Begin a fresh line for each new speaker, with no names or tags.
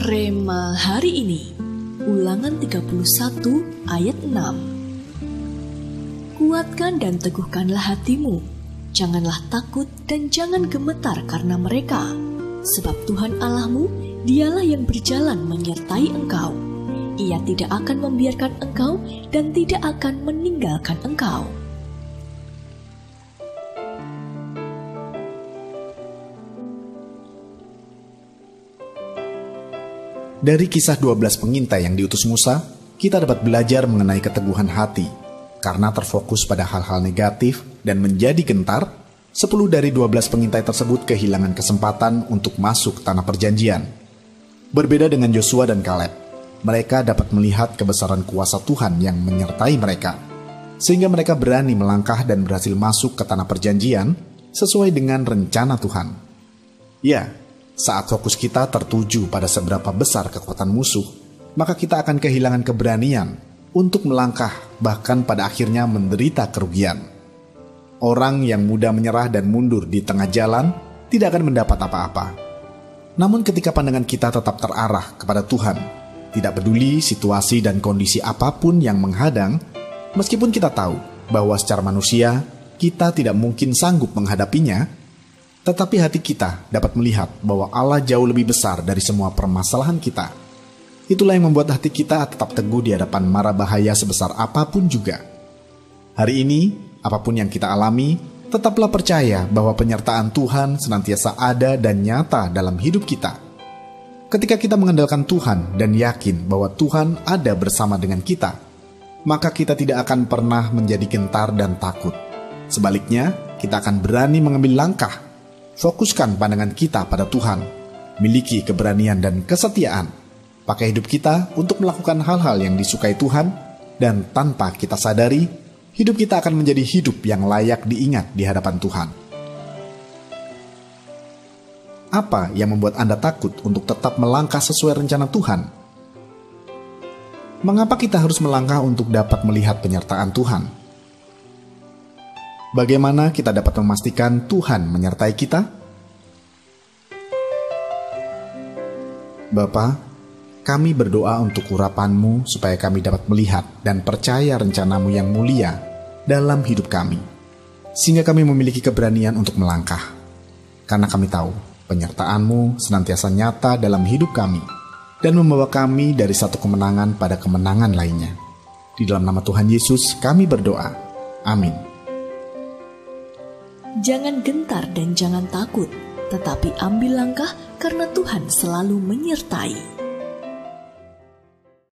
Rema hari ini, Ulangan 31 ayat 6. Kuatkan dan teguhkanlah hatimu, janganlah takut dan jangan gemetar karena mereka, sebab Tuhan Allahmu, dialah yang berjalan menyertai engkau. Ia tidak akan membiarkan engkau dan tidak akan meninggalkan engkau.
Dari kisah 12 pengintai yang diutus Musa, kita dapat belajar mengenai keteguhan hati. Karena terfokus pada hal-hal negatif dan menjadi gentar, 10 dari 12 pengintai tersebut kehilangan kesempatan untuk masuk tanah perjanjian. Berbeda dengan Yosua dan Kaleb, mereka dapat melihat kebesaran kuasa Tuhan yang menyertai mereka, sehingga mereka berani melangkah dan berhasil masuk ke tanah perjanjian sesuai dengan rencana Tuhan. Ya, saat fokus kita tertuju pada seberapa besar kekuatan musuh, maka kita akan kehilangan keberanian untuk melangkah, bahkan pada akhirnya menderita kerugian. Orang yang mudah menyerah dan mundur di tengah jalan tidak akan mendapat apa-apa. Namun ketika pandangan kita tetap terarah kepada Tuhan, tidak peduli situasi dan kondisi apapun yang menghadang, meskipun kita tahu bahwa secara manusia kita tidak mungkin sanggup menghadapinya, tetapi hati kita dapat melihat bahwa Allah jauh lebih besar dari semua permasalahan kita. Itulah yang membuat hati kita tetap teguh di hadapan mara bahaya sebesar apapun juga. Hari ini, apapun yang kita alami, tetaplah percaya bahwa penyertaan Tuhan senantiasa ada dan nyata dalam hidup kita. Ketika kita mengandalkan Tuhan dan yakin bahwa Tuhan ada bersama dengan kita, maka kita tidak akan pernah menjadi gentar dan takut. Sebaliknya, kita akan berani mengambil langkah. Fokuskan pandangan kita pada Tuhan, miliki keberanian dan kesetiaan, pakai hidup kita untuk melakukan hal-hal yang disukai Tuhan, dan tanpa kita sadari, hidup kita akan menjadi hidup yang layak diingat di hadapan Tuhan. Apa yang membuat Anda takut untuk tetap melangkah sesuai rencana Tuhan? Mengapa kita harus melangkah untuk dapat melihat penyertaan Tuhan? Bagaimana kita dapat memastikan Tuhan menyertai kita? Bapa, kami berdoa untuk urapan-Mu supaya kami dapat melihat dan percaya rencana-Mu yang mulia dalam hidup kami, sehingga kami memiliki keberanian untuk melangkah. Karena kami tahu penyertaan-Mu senantiasa nyata dalam hidup kami dan membawa kami dari satu kemenangan pada kemenangan lainnya. Di dalam nama Tuhan Yesus kami berdoa. Amin.
Jangan gentar dan jangan takut, tetapi ambil langkah karena Tuhan selalu menyertai.